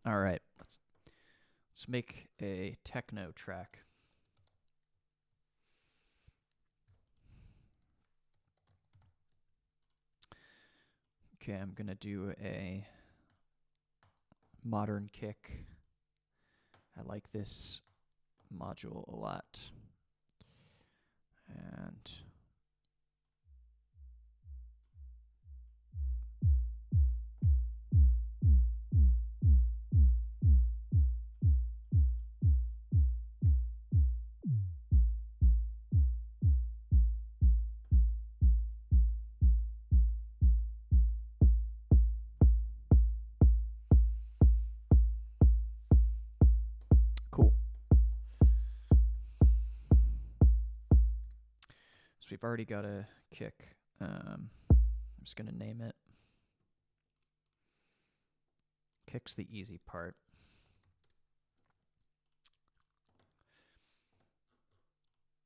All right, let's make a techno track. Okay, I'm gonna do a modern kick. I like this module a lot. And cool. So we've already got a kick. I'm just going to name it. Kick's the easy part.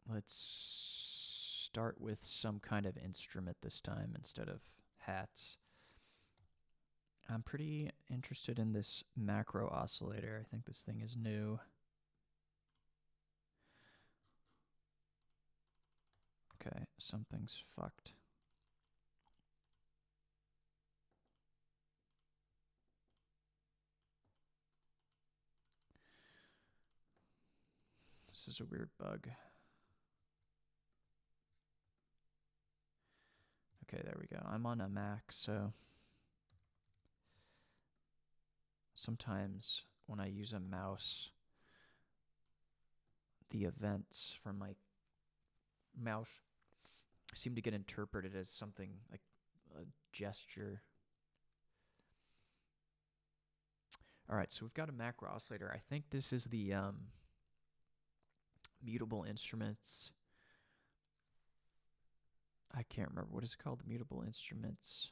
Let's start with some kind of instrument this time instead of hats. I'm pretty interested in this Macro Oscillator. I think this thing is new. Okay, something's fucked. This is a weird bug. Okay, there we go. I'm on a Mac, so sometimes when I use a mouse, the events from my mouse seem to get interpreted as something like a gesture. All right, so we've got a macro oscillator. I think this is the mutable instruments. I can't remember. What is it called? The mutable instruments.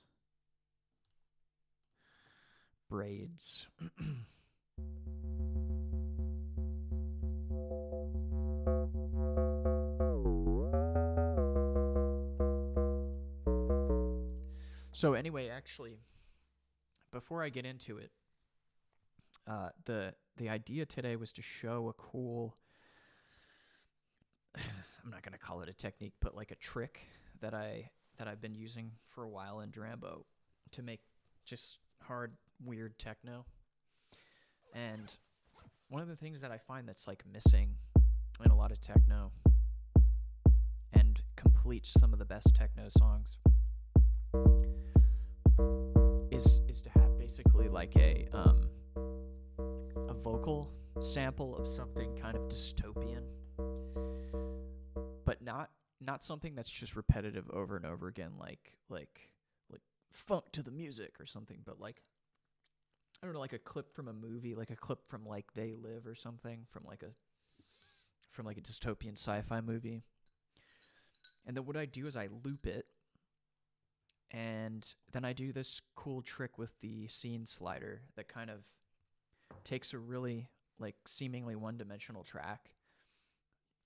Braids. So anyway, actually, before I get into it, the idea today was to show a cool, I'm not going to call it a technique, but like a trick that I've been using for a while in Drambo to make just hard, weird techno. And one of the things that I find that's like missing in a lot of techno and completes some of the best techno songs is to have basically like a vocal sample of something kind of dystopian, but not something that's just repetitive over and over again, like funk to the music or something, but like, I don't know, like a clip from a movie, like a clip from like They Live or something, from like a dystopian sci-fi movie. And then what I do is I loop it, and then I do this cool trick with the scene slider that kind of takes a really like seemingly one-dimensional track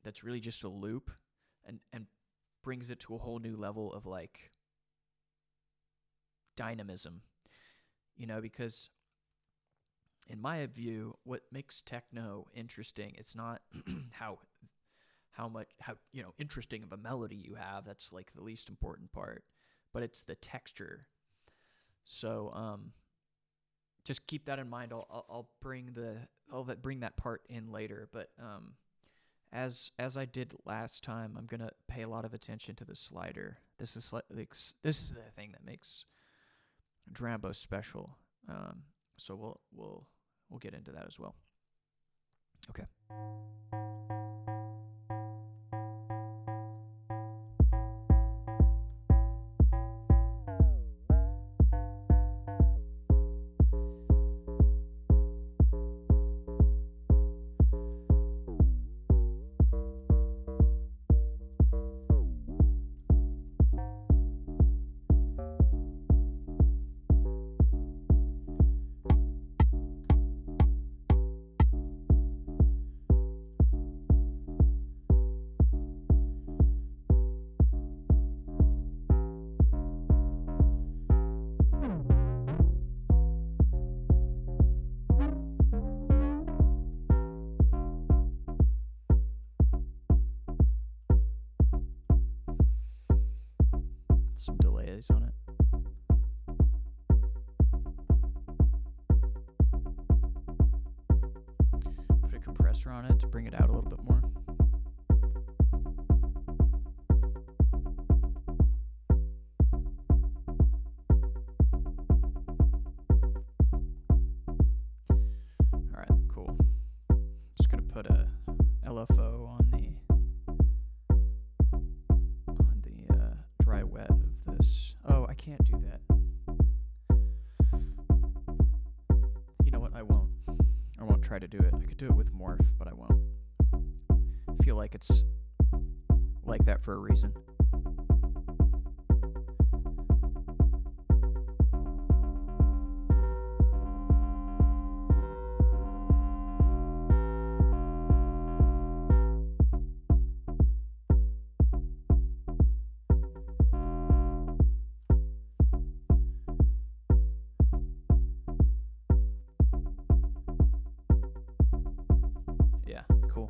that's really just a loop and brings it to a whole new level of like dynamism, you know, because in my view, what makes techno interesting, it's not how interesting of a melody you have. That's like the least important part, but it's the texture. So just keep that in mind. I'll bring that part in later, but as I did last time, I'm gonna pay a lot of attention to the slider. This is the thing that makes Drambo special. So we'll get into that as well. Okay. some delays on it. Put a compressor on it to bring it out a little bit more. Alright, cool. Just gonna put a LFO on the dry wet of this. Oh, I can't do that. You know what? I won't try to do it. I could do it with morph, but I won't. I feel like it's like that for a reason. Cool.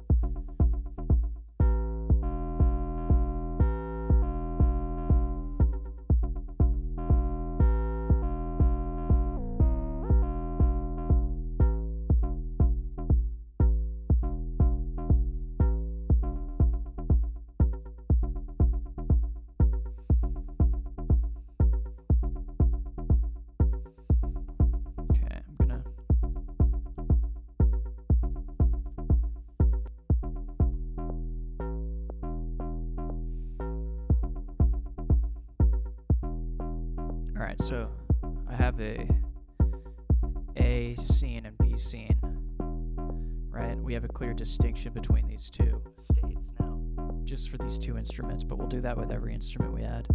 Alright, so I have a scene and B scene, right? We have a clear distinction between these two states now, just for these two instruments, but we'll do that with every instrument we add.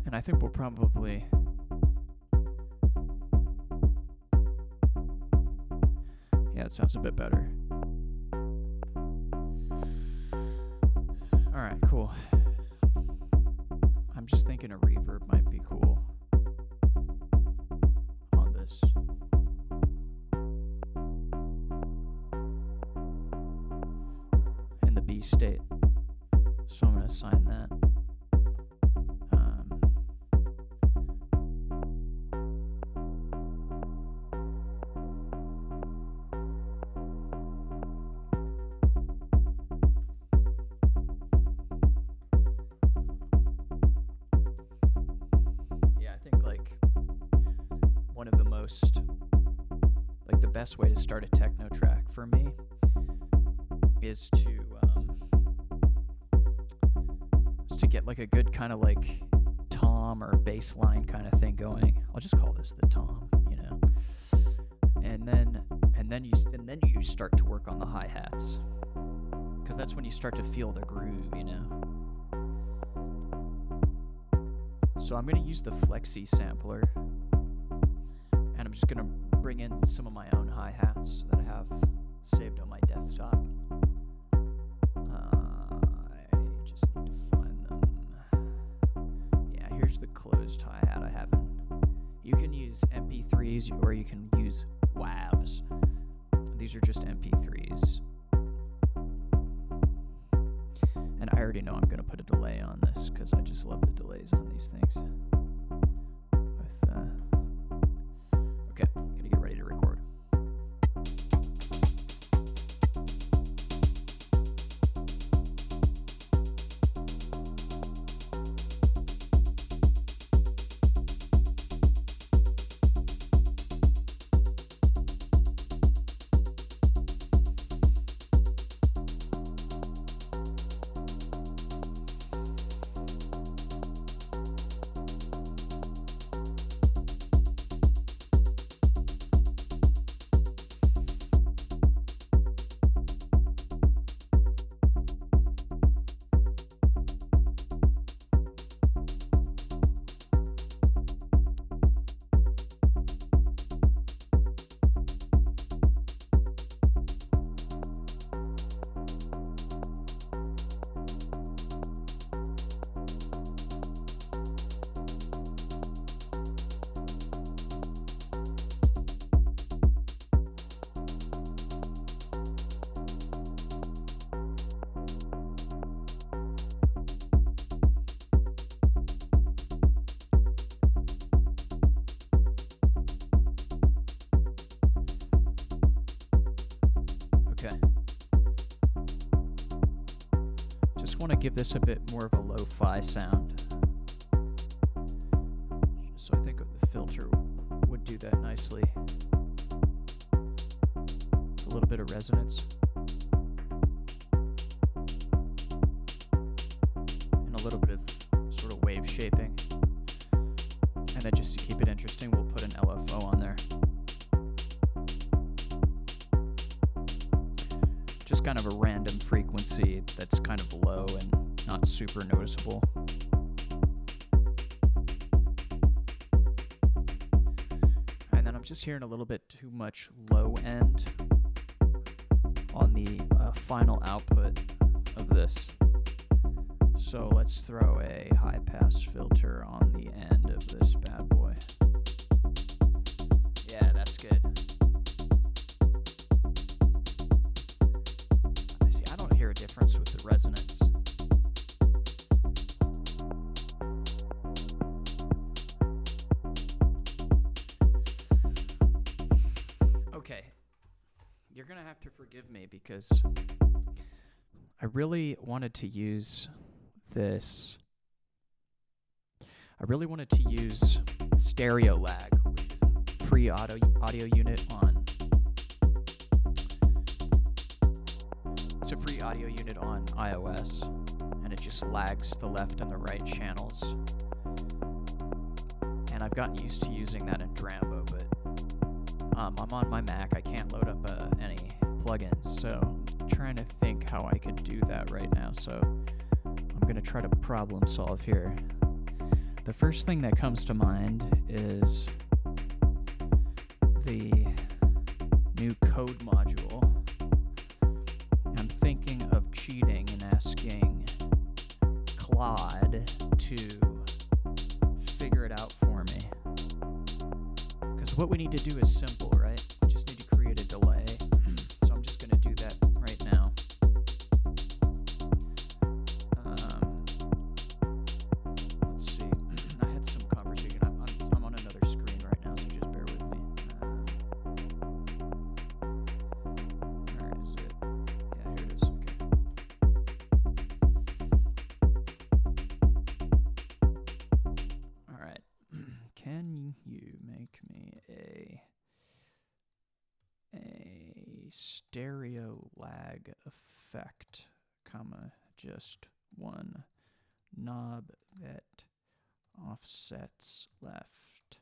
And I think we'll probably... Yeah, it sounds a bit better. Alright, cool. I'm just thinking a reverb might be cool on this. In the B state. So I'm going to assign that. The best way to start a techno track for me is to get like a good kind of like tom or bass line kind of thing going. I'll just call this the tom, you know. And then you start to work on the hi-hats, because that's when you start to feel the groove, you know. So I'm going to use the flexi sampler, and I'm just going to bring in some of my own hi-hats that I have saved on my desktop. I just need to find them. Yeah, here's the closed hi-hat I have. You can use MP3s or you can use WAVs. These are just MP3s. And I already know I'm going to put a delay on this because I just love the delays on these things. Okay, I'm gonna get ready to record. want to give this a bit more of a lo-fi sound. So I think the filter would do that nicely. A little bit of resonance. And a little bit of sort of wave shaping. And then just to keep it interesting, we'll put an LFO on there. Just kind of a random frequency that's kind of low and not super noticeable. And then I'm just hearing a little bit too much low end on the final output of this. So let's throw a high pass filter on the end of this bad boy. Yeah, that's good. I don't hear a difference with the resonance. Okay, you're gonna have to forgive me because I really wanted to use this. I really wanted to use stereo lag, which is a free audio unit on. It's a free audio unit on iOS, and it just lags the left and the right channels. And I've gotten used to using that in Drambo, but I'm on my Mac. I can't load up any plugins, so I'm trying to think how I could do that right now. So I'm going to try to problem solve here. The first thing that comes to mind is the new code module. I'm thinking of cheating and asking Claude to figure it out for me. Because what we need to do is simple, right? We just need to create a delay. So I'm just going to do that right now. Let's see. I had some conversation. I'm on another screen right now, so just bear with me. Where is it? Yeah, here it is. Okay. All right. Can you make me a stereo lag effect, comma, just one knob that offsets left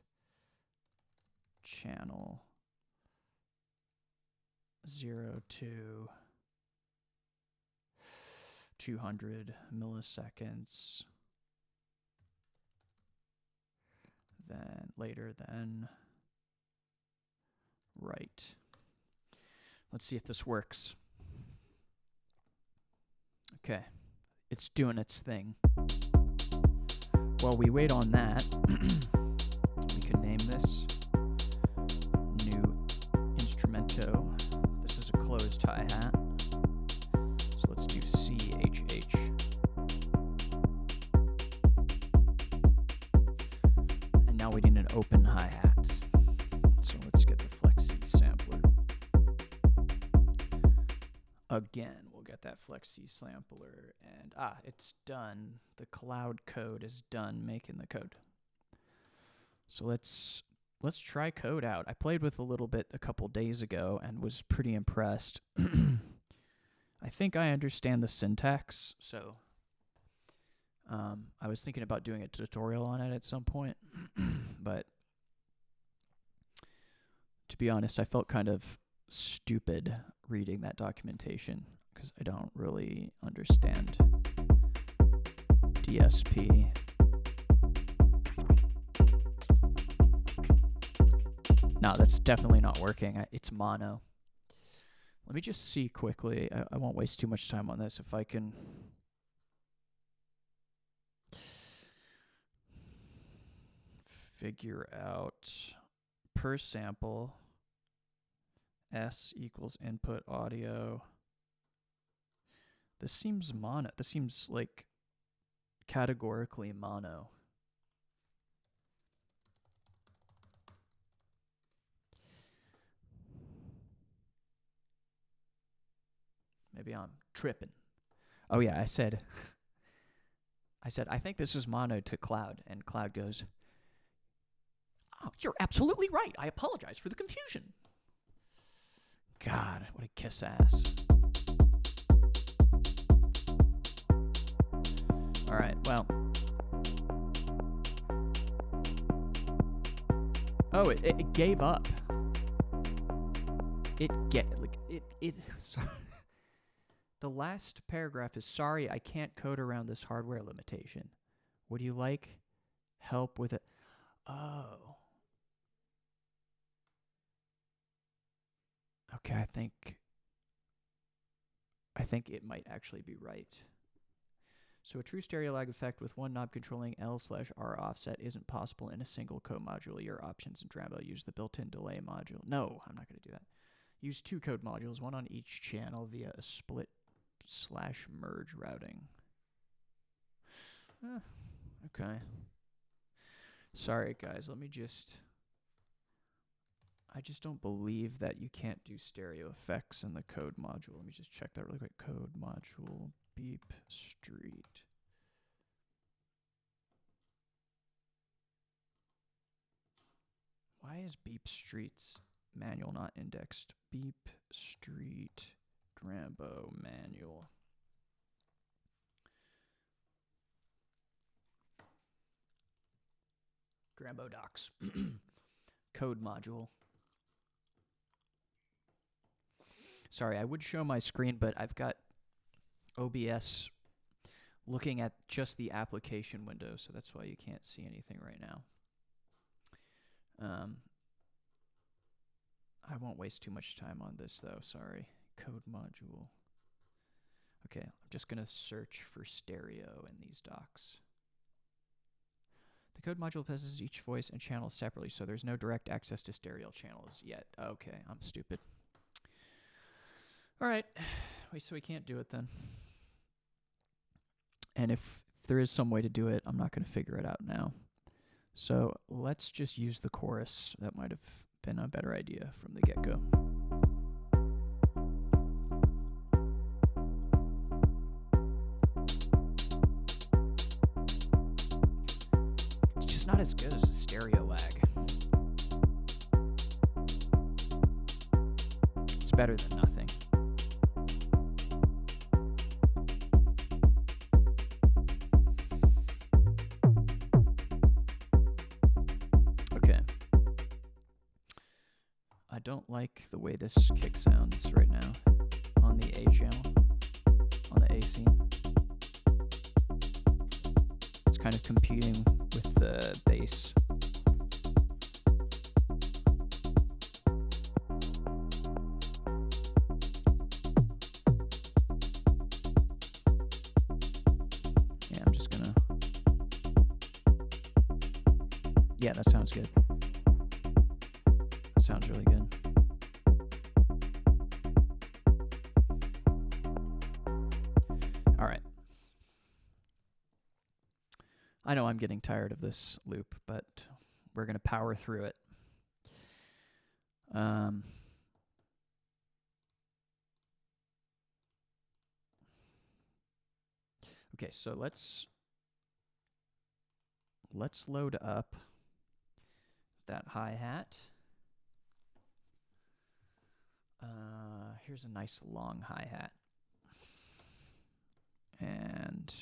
channel 0 to 200 milliseconds, then later than right. Let's see if this works. Okay, it's doing its thing. While we wait on that, we can name this new instrumento. This is a closed hi-hat. So let's do CHH. And now we need an open hi-hat. So let's get the flexi sampler. Again, we'll get that flexi sampler, and it's done. The cloud code is done making the code. So let's try code out. I played with a little bit a couple days ago and was pretty impressed. I think I understand the syntax, so I was thinking about doing a tutorial on it at some point, but to be honest, I felt kind of stupid reading that documentation because I don't really understand DSP. No, that's definitely not working. It's mono. Let me just see quickly. I won't waste too much time on this. If I can figure out per sample S equals input audio. This seems mono. This seems like categorically mono. Maybe I'm tripping. Oh yeah, I said I said, I think this is mono to Cloud. And Cloud goes, oh, you're absolutely right. I apologize for the confusion. God, what a kiss ass. All right, well. Oh, it gave up. Sorry. The last paragraph is, sorry, I can't code around this hardware limitation. Would you like help with it? Oh. Okay, I think it might actually be right. So a true stereo lag effect with one knob controlling L/R offset isn't possible in a single code module. Your options in Drambo use the built-in delay module. No, I'm not going to do that. Use 2 code modules, one on each channel via a split/merge routing. Okay. Sorry, guys. I just don't believe that you can't do stereo effects in the code module. Let me just check that really quick. Code module, beep, street. Why is beep streets manual not indexed? Beep street Drambo manual. Drambo docs. Code module. Sorry, I would show my screen, but I've got OBS looking at just the application window, so that's why you can't see anything right now. I won't waste too much time on this, though. Sorry. Code module. Okay, I'm just going to search for stereo in these docs. The code module passes each voice and channel separately, so there's no direct access to stereo channels yet. Okay, I'm stupid. All right. Wait, so we can't do it then. And if there is some way to do it, I'm not going to figure it out now. So let's just use the chorus. That might have been a better idea from the get-go. It's just not as good as the stereo lag. It's better than nothing. I don't like the way this kick sounds right now on the A channel, on the A scene. It's kind of competing with the bass. Yeah, I'm just gonna... Yeah, that sounds good. Sounds really good. All right. I know I'm getting tired of this loop, but we're going to power through it. Okay, so let's load up that hi-hat. Here's a nice long hi-hat. And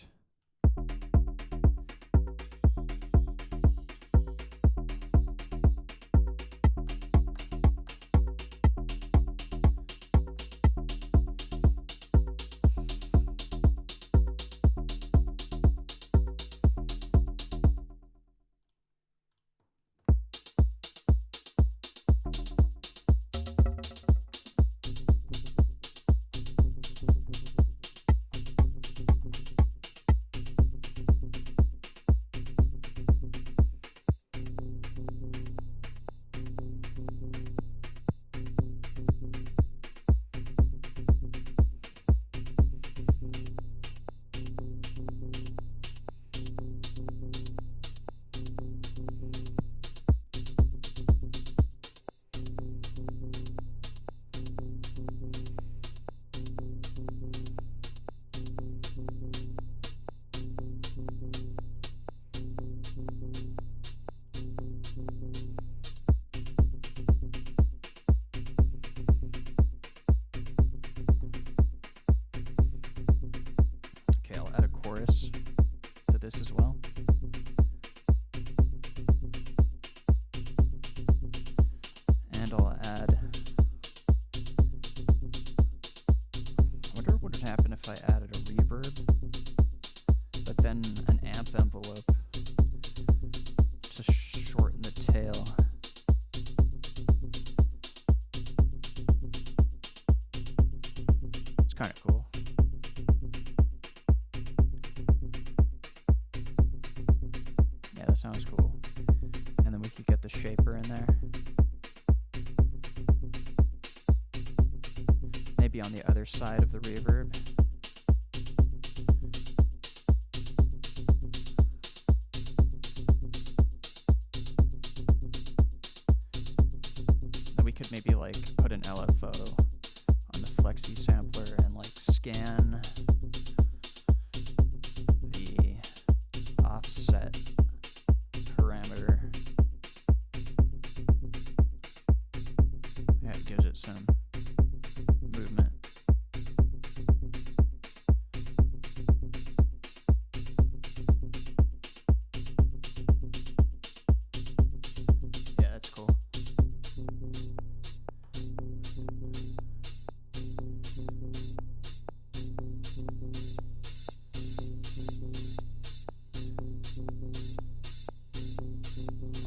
and I'll add. I wonder what would happen if I added a reverb, but then an amp envelope to shorten the tail. It's kind of cool. Yeah, that sounds cool. And then we could get the shaper in there. Maybe on the other side of the reverb. Then we could maybe like put an LFO on the flexi sampler and like scan the offset parameter. Yeah, it gives it some movement. Yeah, that's cool.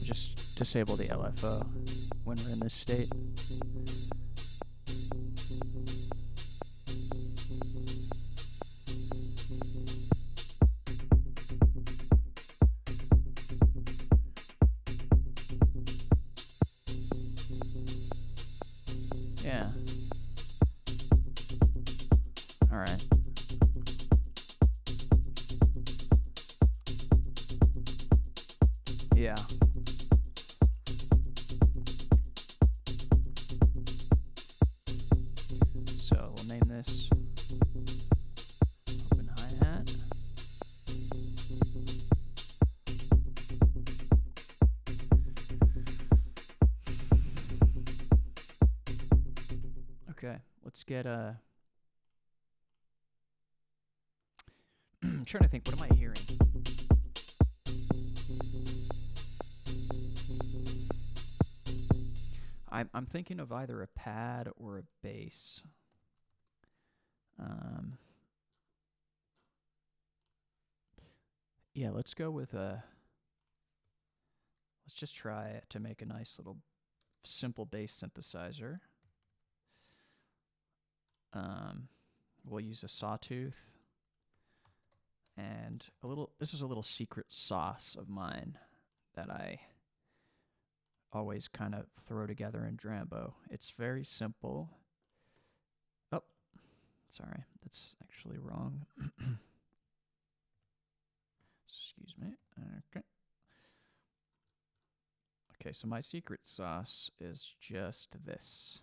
Just disable the LFO when we're in this state. Yeah. All right. Yeah. So we'll name this open hi-hat. Okay, let's get I'm trying to think, what am I hearing? I'm thinking of either a pad or a bass. Yeah, let's go with a. Let's just try to make a nice little simple bass synthesizer. We'll use a sawtooth and a little. This is a little secret sauce of mine that I always kind of throw together in Drambo. It's very simple. Oh, sorry, that's actually wrong. Excuse me. Okay. Okay, so my secret sauce is just this.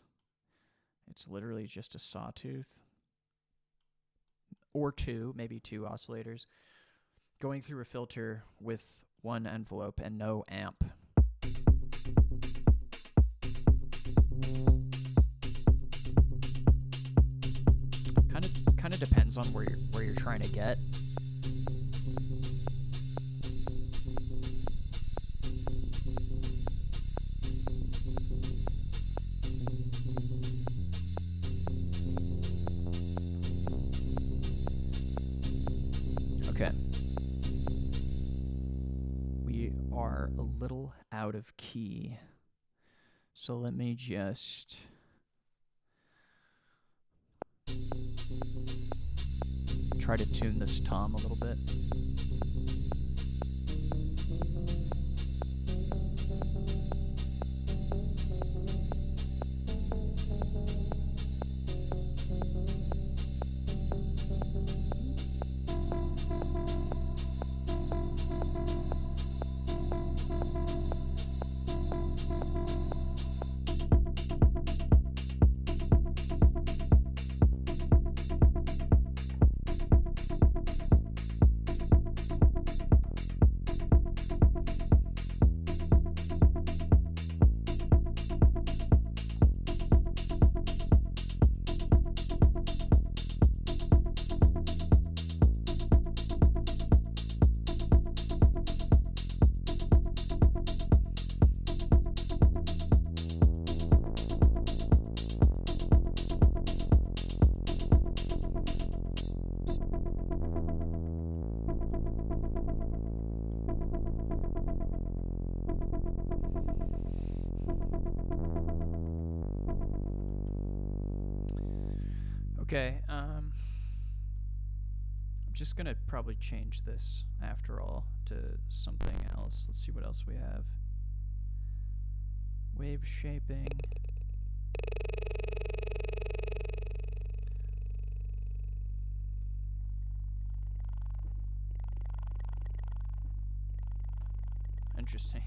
It's literally just a sawtooth. Or two, maybe two oscillators, going through a filter with one envelope and no amp. Kind of depends on where you're trying to get. Okay. We are a little out of key. So let me just try to tune this tom a little bit. Okay, I'm just gonna probably change this after all to something else. Let's see what else we have. Wave shaping. Interesting.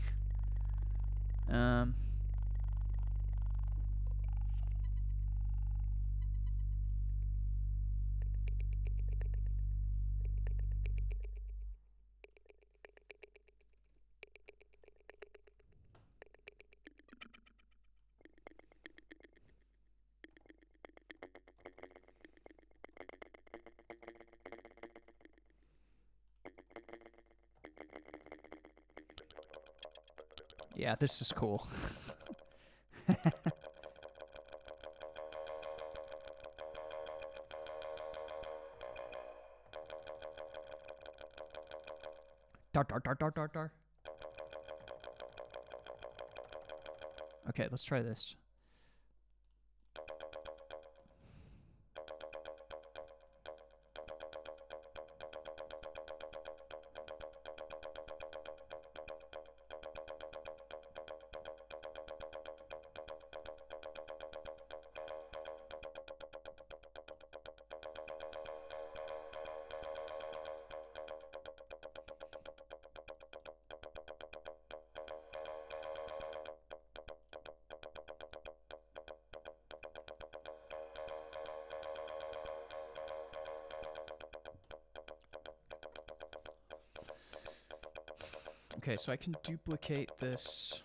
Yeah, this is cool. Dar. Okay, let's try this. Okay, so I can duplicate this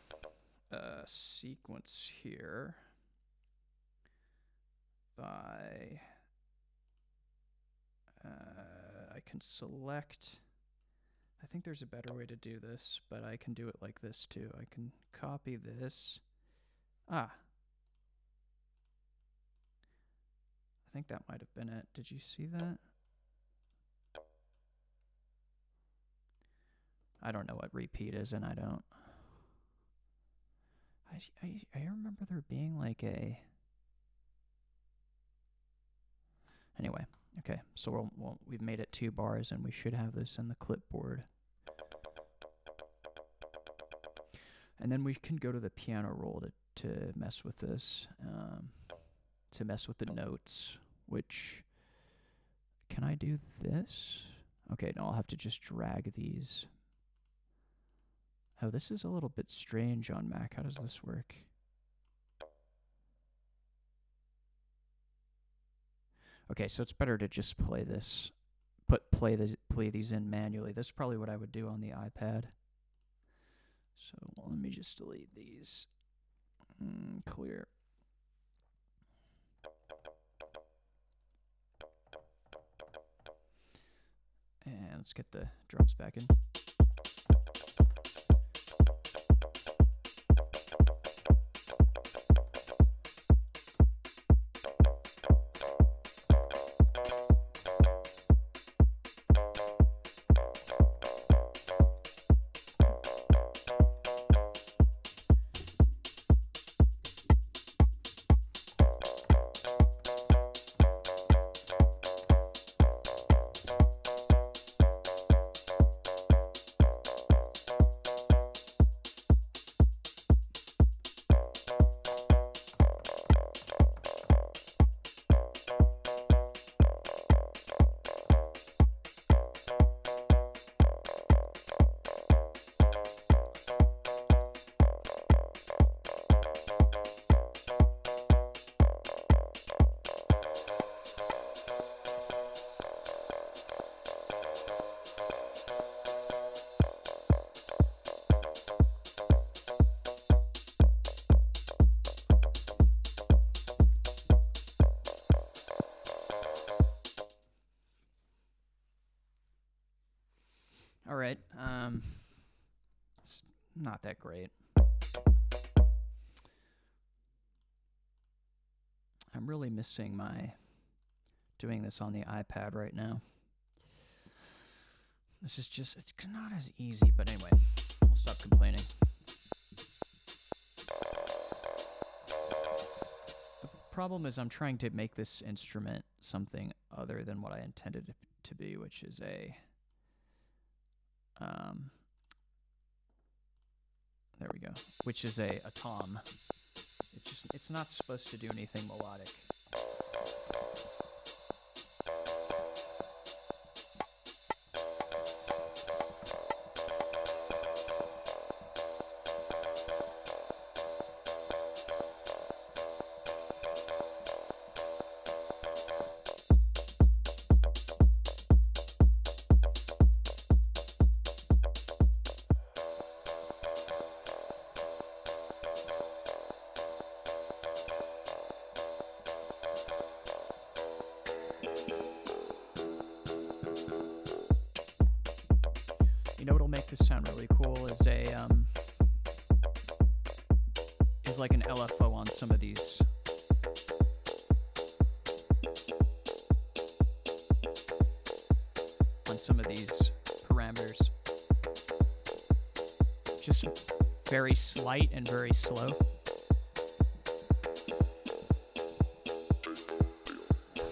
sequence here by I can select. I think there's a better way to do this, but I can do it like this too. I can copy this. I think that might have been it. Did you see that? I don't know what repeat is, and I don't. I remember there being like a. Anyway, okay, so we've made it 2 bars, and we should have this in the clipboard. And then we can go to the piano roll to mess with this, to mess with the notes, which, can I do this? Okay, no, I'll have to just drag these. Oh, this is a little bit strange on Mac. How does this work? Okay, so it's better to just play this, play these in manually. This is probably what I would do on the iPad. So let me just delete these. Clear. And let's get the drums back in. All right, it's not that great. I'm really missing my doing this on the iPad right now. This is just, it's not as easy, but anyway, I'll stop complaining. problem is I'm trying to make this instrument something other than what I intended it to be, which is a there we go, which is a tom. It's not supposed to do anything melodic. You know what'll make this sound really cool is like an LFO on some of these. On some of these parameters. Just very slight and very slow.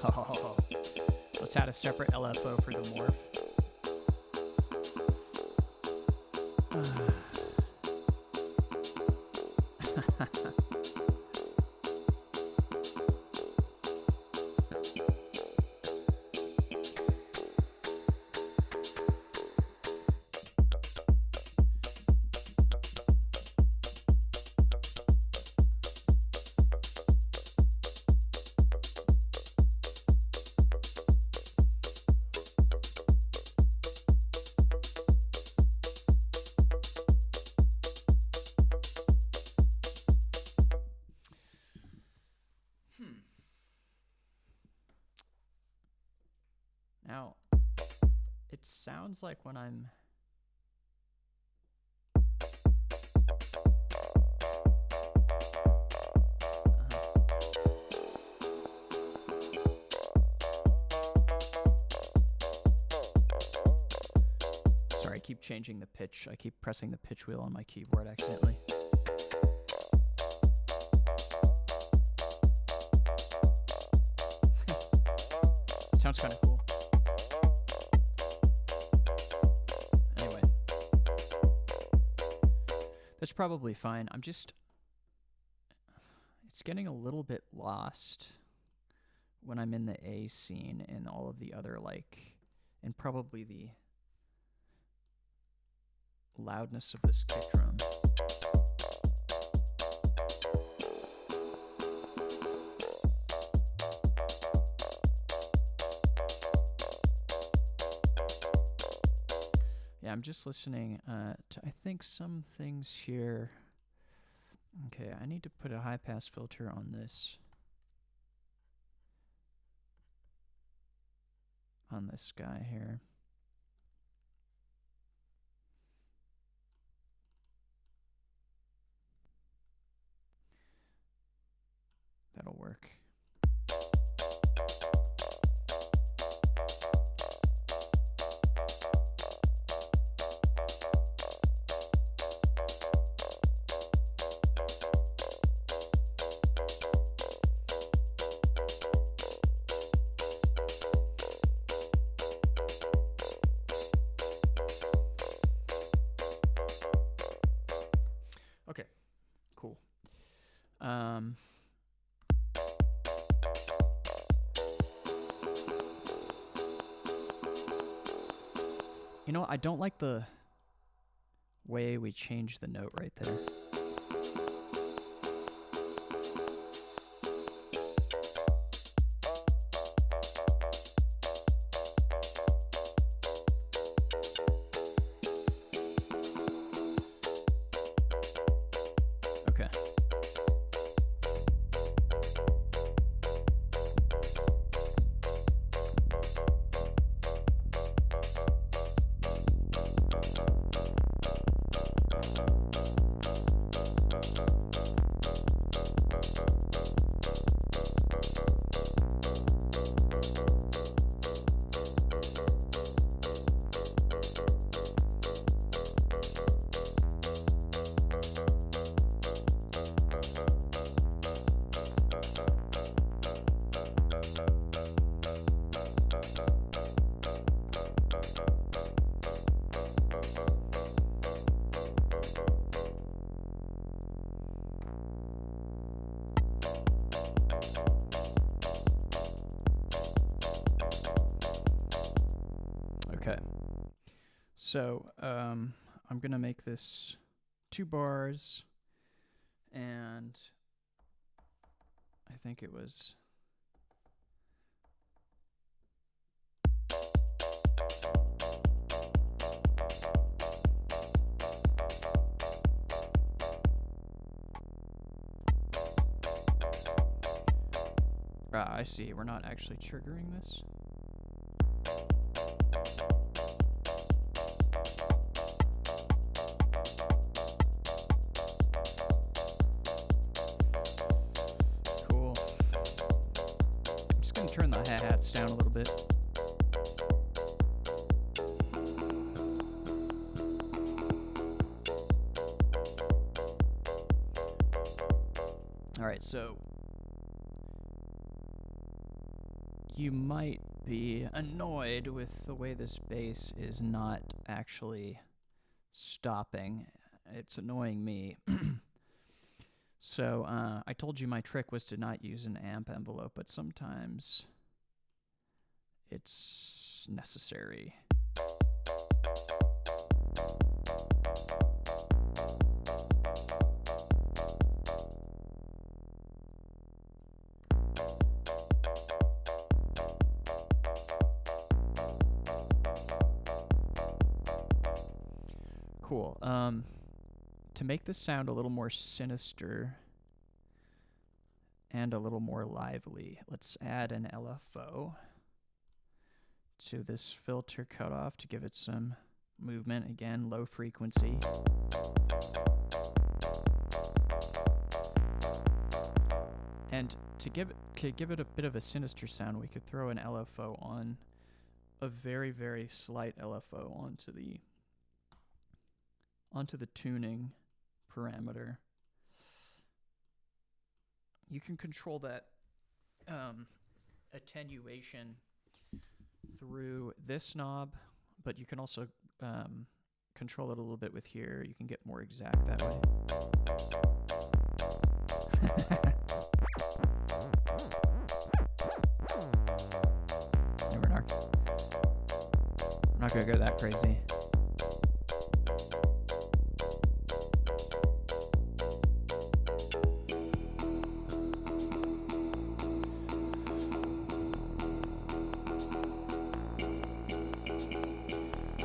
Oh, let's add a separate LFO for the morph. Now, it sounds like when I'm... Sorry, I keep changing the pitch. I keep pressing the pitch wheel on my keyboard accidentally. Sounds kind of cool. Anyway. That's probably fine. I'm just... It's getting a little bit lost when I'm in the A scene and all of the other, like... And probably the loudness of this kick drum. Yeah, I'm just listening to, I think, some things here. Okay, I need to put a high-pass filter on this. On this guy here. That'll work. Okay, cool. You know, I don't like the way we changed the note right there. Okay. Okay. So, I'm going to make this 2 bars, and I think it was... I see. We're not actually triggering this. Cool. I'm just going to turn the hi-hats down a little bit. All right, so you might be annoyed with the way this bass is not actually stopping. It's annoying me. So I told you my trick was to not use an amp envelope, but sometimes it's necessary. Cool. To make this sound a little more sinister and a little more lively, let's add an LFO to this filter cutoff to give it some movement. Again, low frequency. And to give it a bit of a sinister sound, we could throw an LFO on, a very, very slight LFO onto the tuning parameter. You can control that attenuation through this knob, but you can also control it a little bit with here. You can get more exact that way. No, we're not. I'm not gonna go that crazy.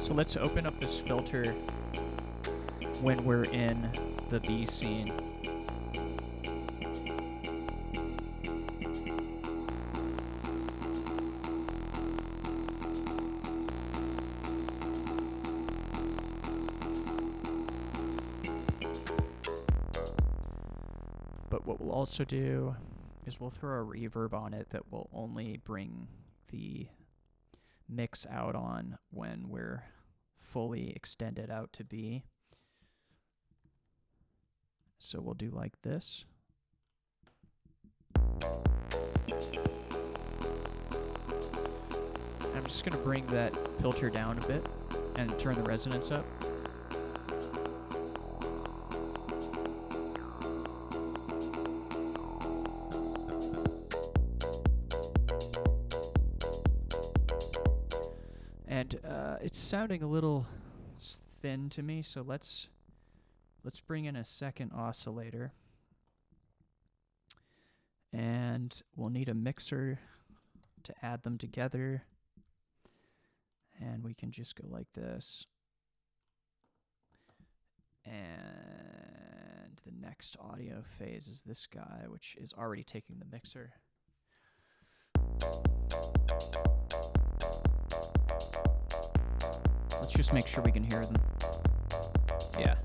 So let's open up this filter when we're in the B scene. But what we'll also do is we'll throw a reverb on it that will only bring the mix out on when we're fully extended out to B. So we'll do like this. I'm just going to bring that filter down a bit and turn the resonance up. And it's sounding a little thin to me, so let's bring in a second oscillator. And we'll need a mixer to add them together. And we can just go like this. And the next audio phase is this guy, which is already taking the mixer. Let's just make sure we can hear them. Yeah.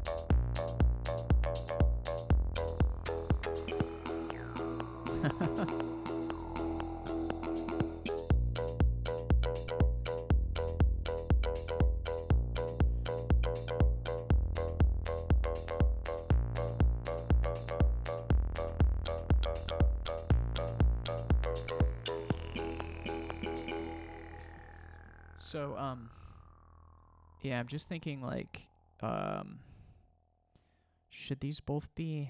So, yeah, I'm just thinking, like, should these both be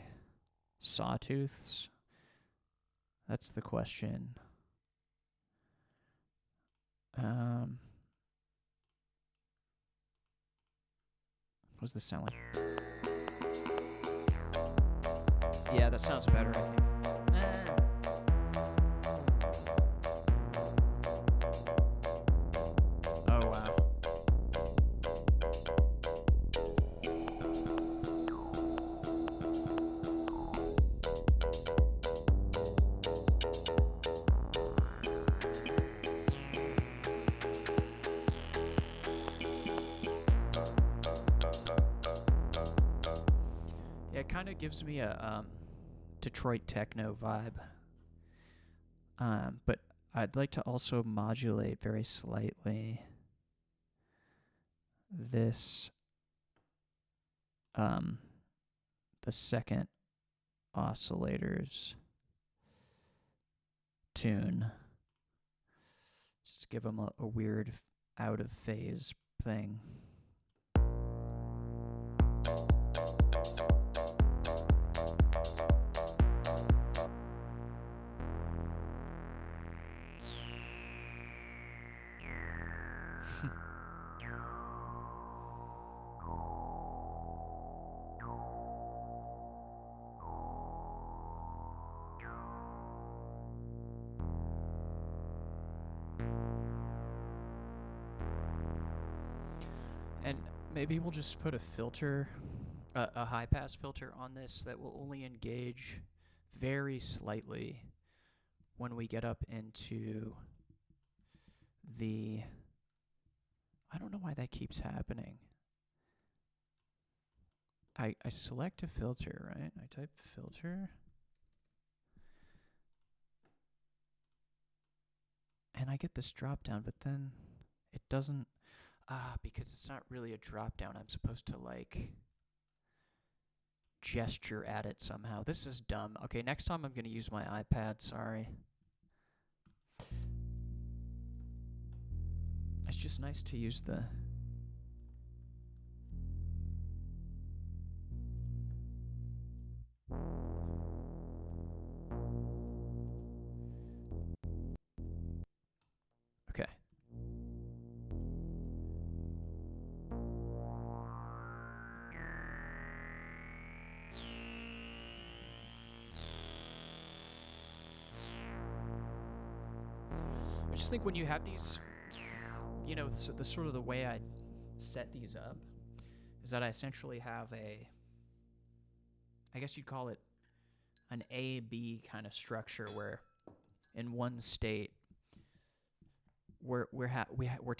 sawtooths? That's the question. What does this sound like? Yeah, that sounds better, I think. Oh, wow. Yeah, it kind of gives me a Detroit techno vibe. But I'd like to also modulate very slightly this, the second oscillator's tune. Just to give them a weird out of phase thing. And maybe we'll just put a filter, a high pass filter on this that will only engage very slightly when we get up into the, I don't know why that keeps happening. I select a filter, right? I type filter. And I get this drop down, but then it doesn't, because it's not really a drop down. I'm supposed to like gesture at it somehow. This is dumb. Okay, next time I'm going to use my iPad, sorry. It's just nice to use the... Okay. I just think when you have these, you know, the sort of the way I set these up is that I essentially have a, I guess you'd call it an A-B kind of structure where in one state we're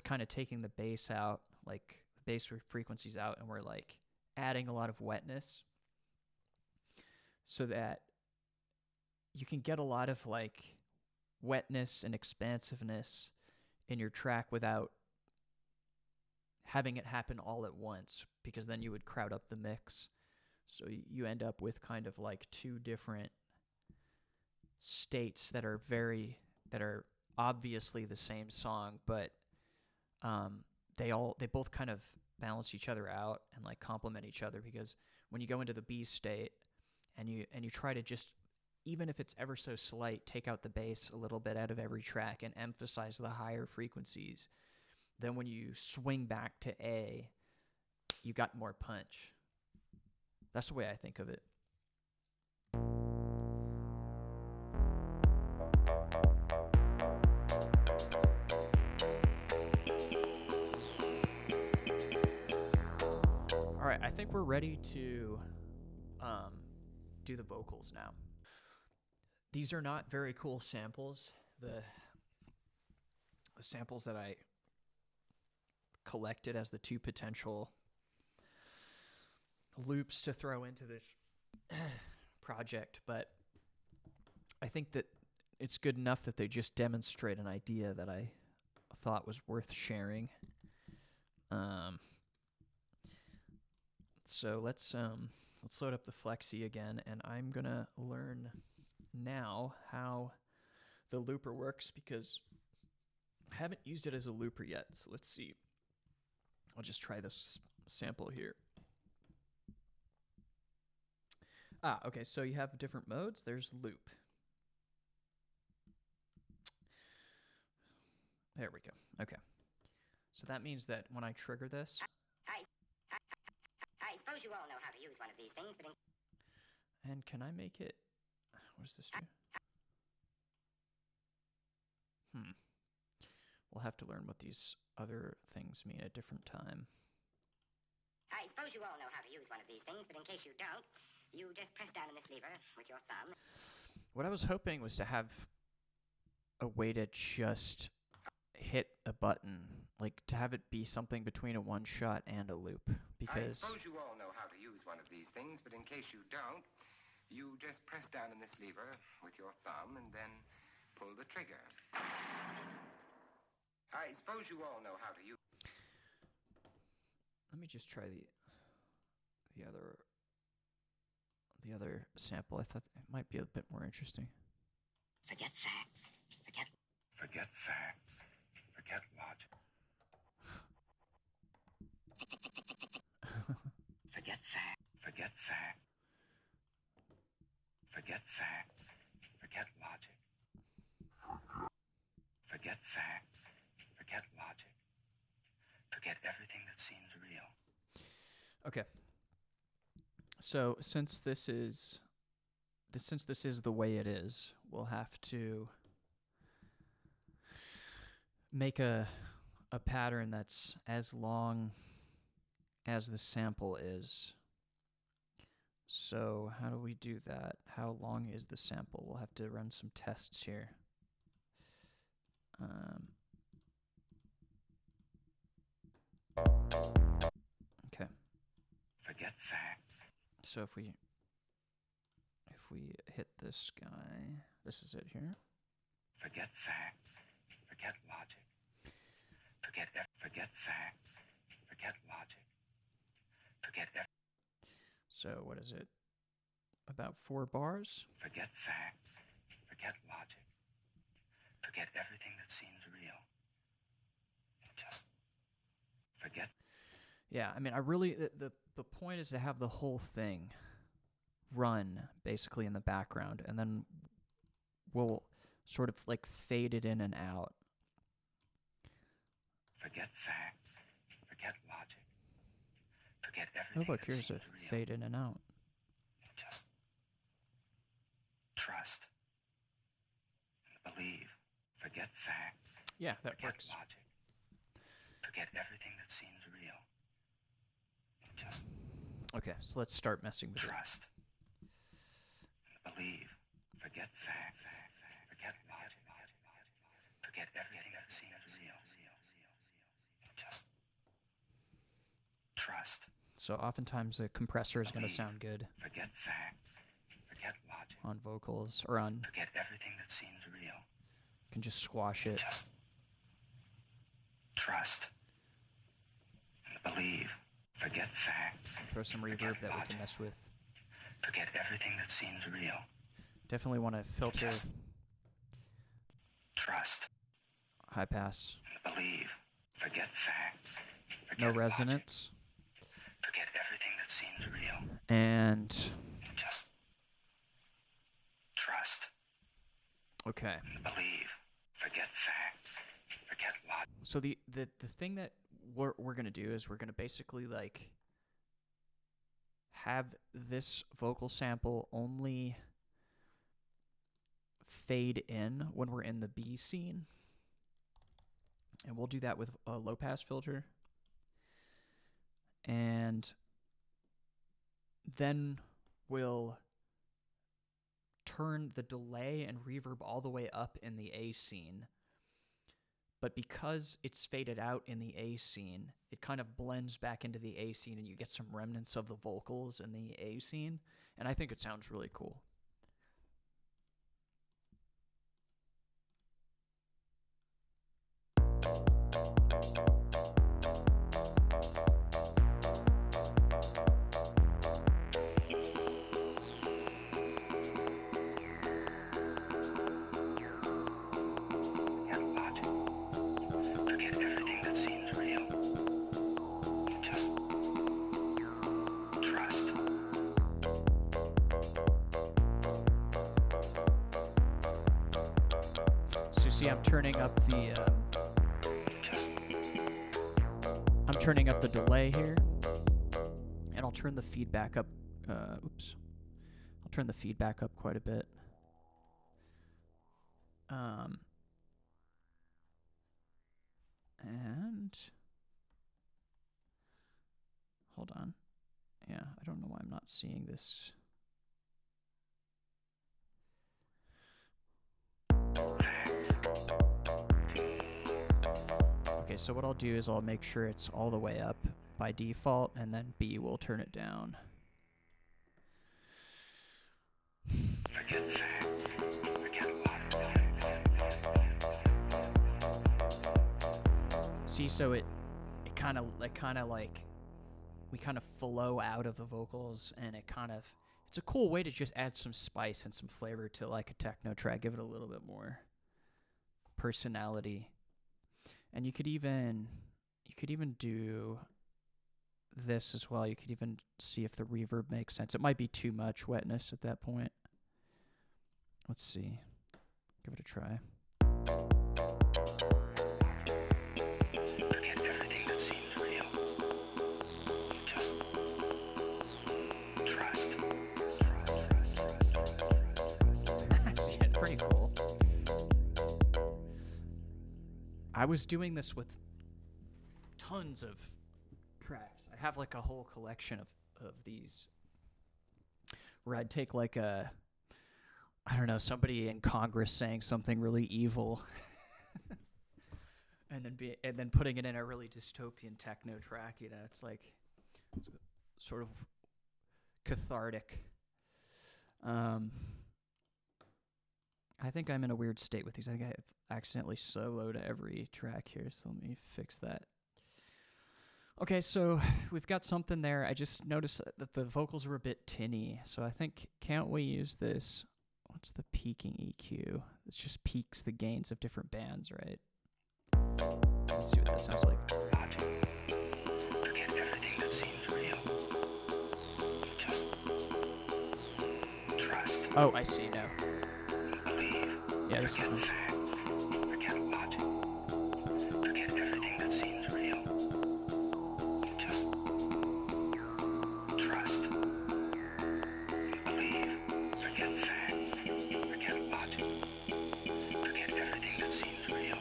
kind of taking the bass out, like bass frequencies out, and we're like adding a lot of wetness so that you can get a lot of like wetness and expansiveness in your track without having it happen all at once, because then you would crowd up the mix. So you end up with kind of like two different states that are obviously the same song, but they both kind of balance each other out and like complement each other, because when you go into the B state and you try to just, even if it's ever so slight, take out the bass a little bit out of every track and emphasize the higher frequencies, then when you swing back to A, you got more punch. That's the way I think of it. All right, I think we're ready to do the vocals now. These are not very cool samples. The samples that I collected as the two potential loops to throw into this project, but I think that it's good enough that they just demonstrate an idea that I thought was worth sharing. So let's load up the flexi again, and I'm gonna learn now how the looper works, because I haven't used it as a looper yet. So let's see. I'll just try this sample here. Okay, so you have different modes. There's loop. There we go. Okay. So that means that when I trigger this... I suppose you all know how to use one of these things, but... And can I make it... What does this do? We'll have to learn what these other things mean at a different time. I suppose you all know how to use one of these things, but in case you don't, you just press down on this lever with your thumb. What I was hoping was to have a way to just hit a button, like to have it be something between a one shot and a loop, because... I suppose you all know how to use one of these things, but in case you don't, you just press down on this lever with your thumb and then pull the trigger. I suppose you all know how to use... Let me just try the other sample. I thought it might be a bit more interesting. Forget facts. Forget facts. Forget logic. Forget facts. Forget facts. Forget facts. Forget logic. Forget facts. Forget logic. Forget everything that seems real. Okay. So since this is the way it is, we'll have to make a pattern that's as long as the sample is. So how do we do that? How long is the sample? We'll have to run some tests here. Okay. Forget facts. So if we hit this guy, this is it here. Forget facts. Forget logic. Forget facts. Forget logic. So what is it? About 4 bars? Forget facts. Forget logic. Forget everything that seems real. Just forget. Yeah, I mean, I really the point is to have the whole thing run basically in the background, and then we'll sort of like fade it in and out. Forget facts. Forget logic. Forget everything. Oh, look, here's a fade in and out. Just trust and believe. Forget facts. Yeah, that Forget works. logic. Forget everything that seems real. Just Okay, so let's start messing with it. trust and believe. Forget facts. Forget logic. Forget everything that seems real. Just trust. So oftentimes the compressor is going to Believe. sound good Forget facts. Forget logic. on vocals, or on, Forget everything that seems real. can just squash it. Just trust and believe. Forget facts. Throw some reverb that we can mess with. Forget everything that seems real. Definitely want to filter Trust high pass. and believe. Forget facts. Forget No logic. resonance. Forget everything that seems real. And Just trust okay. and believe. Forget facts. Forget logic. So the thing that we're gonna do is we're gonna basically like have this vocal sample only fade in when we're in the B scene, and we'll do that with a low pass filter, and then we'll turn the delay and reverb all the way up in the A scene. But because it's faded out in the A scene, it kind of blends back into the A scene and you get some remnants of the vocals in the A scene. And I think it sounds really cool. Forget logic. Forget everything that seems real. Just trust. So you see I'm turning up the turning up the delay here, and I'll turn the feedback up. Oops. I'll turn the feedback up quite a bit. And hold on. Yeah, I don't know why I'm not seeing this. Okay, so what I'll do is I'll make sure it's all the way up by default, and then B will turn it down. Forget facts. Forget See, so it kind of like we kind of flow out of the vocals, and it's a cool way to just add some spice and some flavor to like a techno track, give it a little bit more personality. And you could even do this as well. You could even see if the reverb makes sense. It might be too much wetness at that point. Let's see. Give it a try. Forget everything that seems real. Just trust. Yeah, pretty cool. I was doing this with tons of tracks. I have like a whole collection of these where I'd take like I don't know, somebody in Congress saying something really evil and then putting it in a really dystopian techno track, you know. It's sort of cathartic. I think I'm in a weird state with these. I think I have accidentally soloed every track here, so let me fix that. Okay, so we've got something there. I just noticed that the vocals are a bit tinny, so I think, can't we use this? What's the peaking EQ? This just peaks the gains of different bands, right? Let's see what that sounds like. Forget everything that seems real. Just trust. Oh, I see now. Believe. Yeah, this is nice. Forget what? Forget everything that seems real. Just trust. Believe. Forget facts. Forget what? Forget everything that seems real.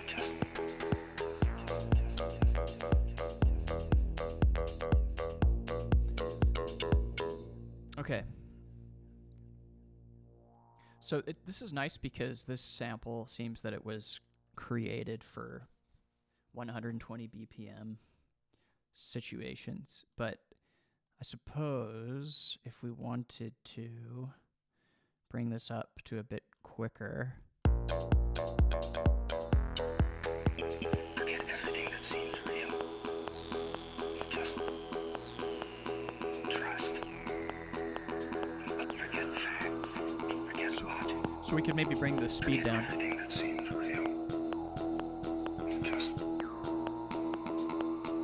Just Okay. So this is nice because this sample seems that it was created for 120 BPM situations, but I suppose if we wanted to bring this up to a bit quicker. forget everything that seems real. Just trust. Forget facts. Forget what? So we could maybe bring the speed down. Everything that seems real. Just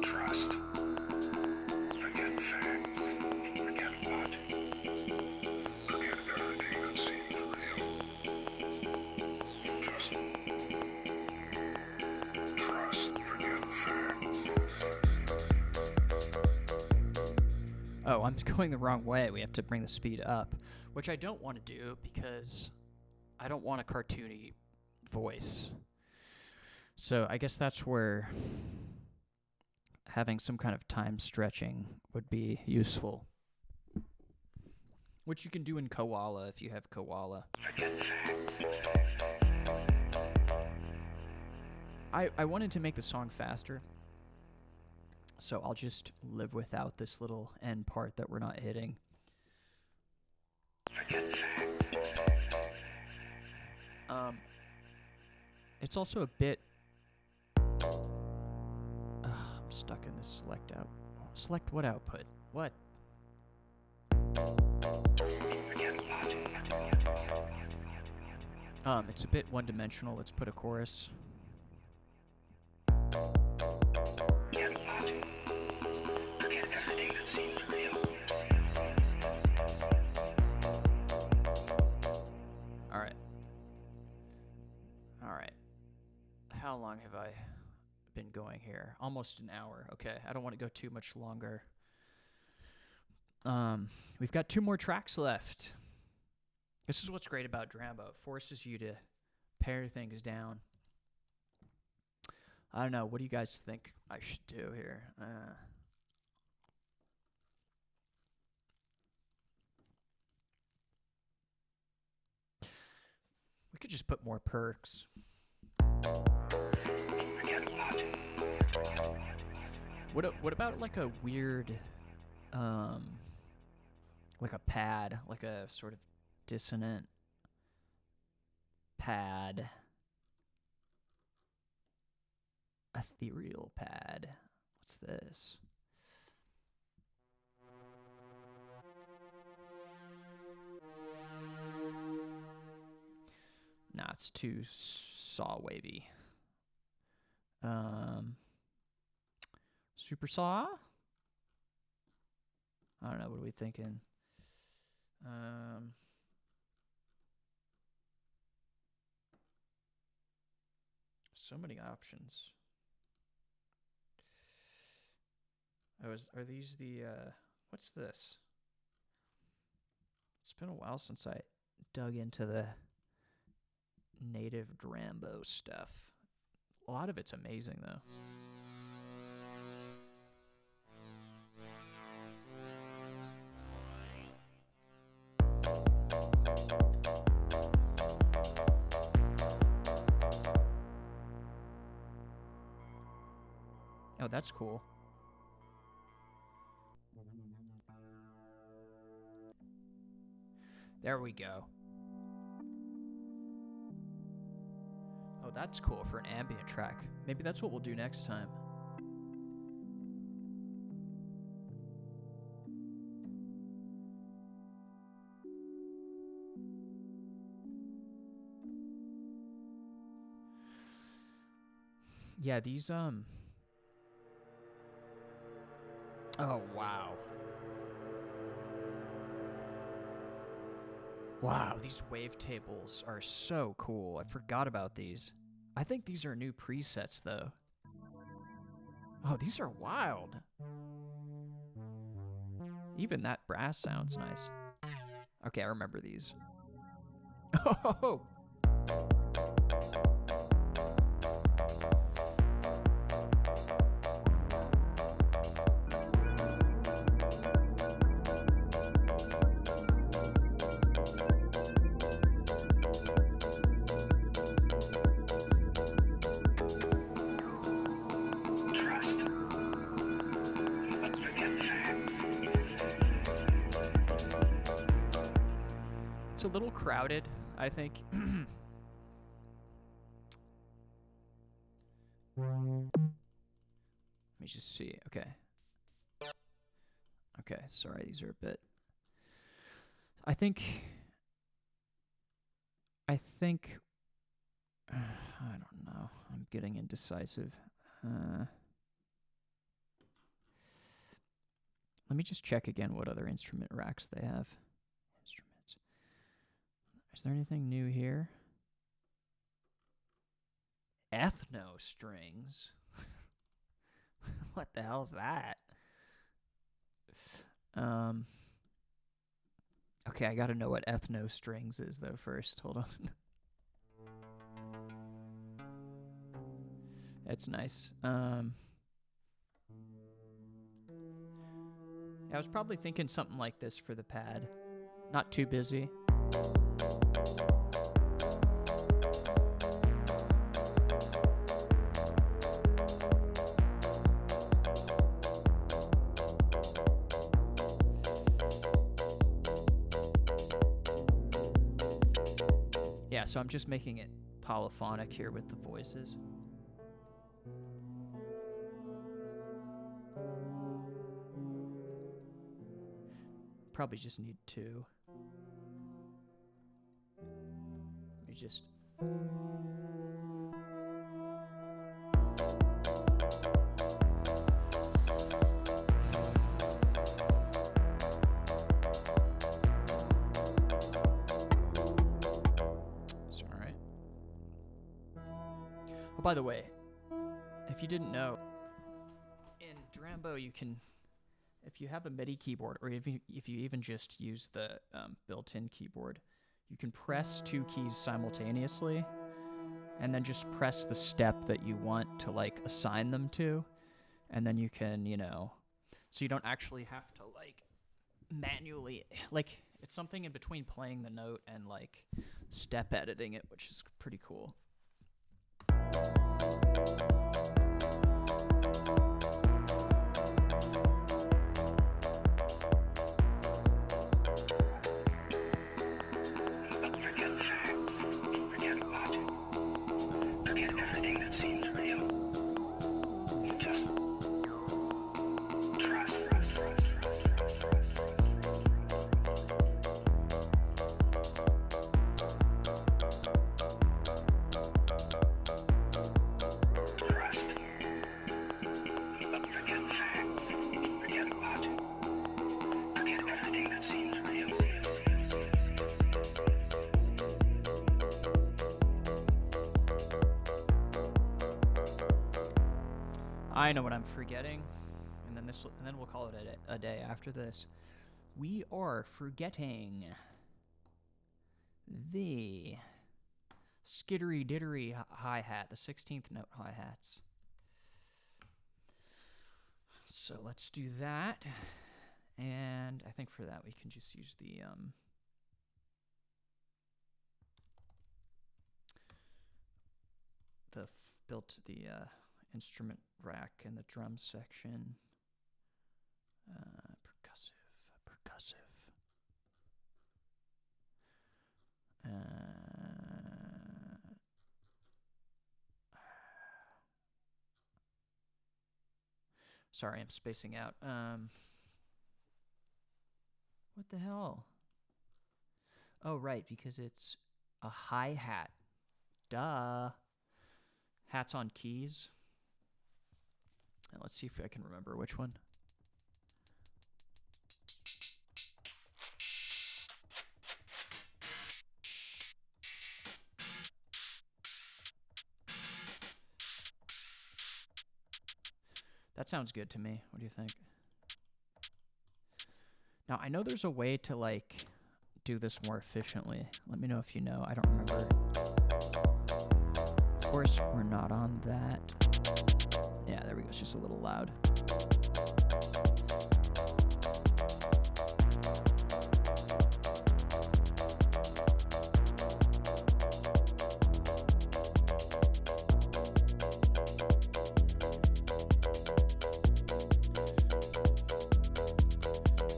trust. Forget facts. Forget what? Forget everything that seems real. Just trust. Forget facts. Oh, I'm going the wrong way. We have to bring the speed up, which I don't want to do because I don't want a cartoony voice. So I guess that's where having some kind of time stretching would be useful, which you can do in Koala if you have Koala. Forget facts. I wanted to make the song faster, so I'll just live without this little end part that we're not hitting. Forget facts. It's also a bit... I'm stuck in this select out. Select what output? What? Forget what? It's a bit one-dimensional. Let's put a chorus. Forget what? Forget everything that seems real. Alright. Alright. How long have I been going here? Almost an hour. Okay, I don't want to go too much longer. We've got 2 more tracks left. This is what's great about Drambo. It forces you to pare things down. I don't know. What do you guys think I should do here? We could just put more perks. What about like a weird, like a pad, like a sort of dissonant pad, ethereal pad. What's this? Nah, it's too saw wavy. Super saw? I don't know, what are we thinking? So many options. Are these the what's this? It's been a while since I dug into the native Drambo stuff. A lot of it's amazing though. Oh, that's cool. There we go. Oh, that's cool for an ambient track. Maybe that's what we'll do next time. Yeah, these oh, wow. Wow, these wavetables are so cool. I forgot about these. I think these are new presets, though. Oh, these are wild. Even that brass sounds nice. Okay, I remember these. Oh! A little crowded, I think. Let me just see. Okay. Okay, sorry, these are a bit. I think I don't know. I'm getting indecisive. Let me just check again what other instrument racks they have. Is there anything new here? Ethno strings? What the hell's that? Okay, I gotta know what ethno strings is though first. Hold on. That's nice. I was probably thinking something like this for the pad. Not too busy. Yeah, so I'm just making it polyphonic here with the voices. Probably just need 2. Let me just... It's alright. Oh, by the way, if you didn't know, in Drambo you can, if you have a MIDI keyboard, or if you even just use the built-in keyboard, you can press 2 keys simultaneously, and then just press the step that you want to like assign them to, and then you can, you know, so you don't actually have to like manually, like, it's something in between playing the note and like step editing it, which is pretty cool. I know what I'm forgetting, and then we'll call it a day after this. We are forgetting the skittery dittery hi-hat, the 16th note hi-hats. So let's do that, and I think for that we can just use the instrument rack in the drum section. Percussive. Sorry, I'm spacing out. What the hell? Oh, right, because it's a hi-hat. Duh. Hats on keys. And let's see if I can remember which one. That sounds good to me. What do you think? Now, I know there's a way to, like, do this more efficiently. Let me know if you know. I don't remember. Of course, we're not on that. Yeah, there we go. It's just a little loud.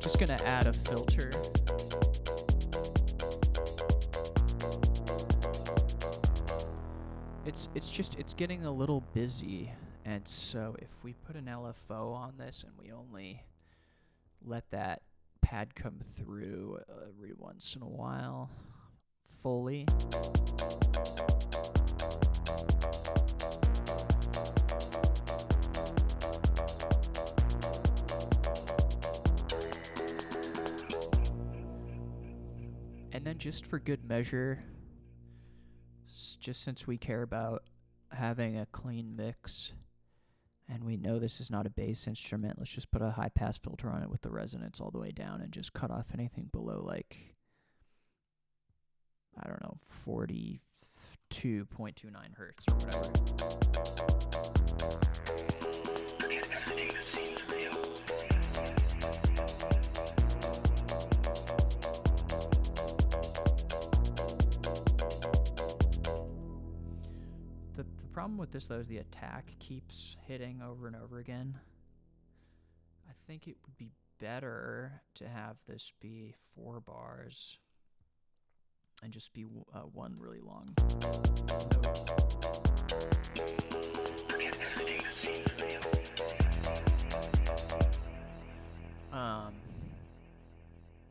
Just gonna add a filter. It's getting a little busy, and so if we put an LFO on this and we only let that pad come through every once in a while fully. And then just for good measure, just since we care about having a clean mix and we know this is not a bass instrument, let's just put a high pass filter on it with the resonance all the way down and just cut off anything below, like, I don't know, 42.29 hertz or whatever. The problem with this, though, is the attack keeps hitting over and over again. I think it would be better to have this be 4 bars and just be one really long note.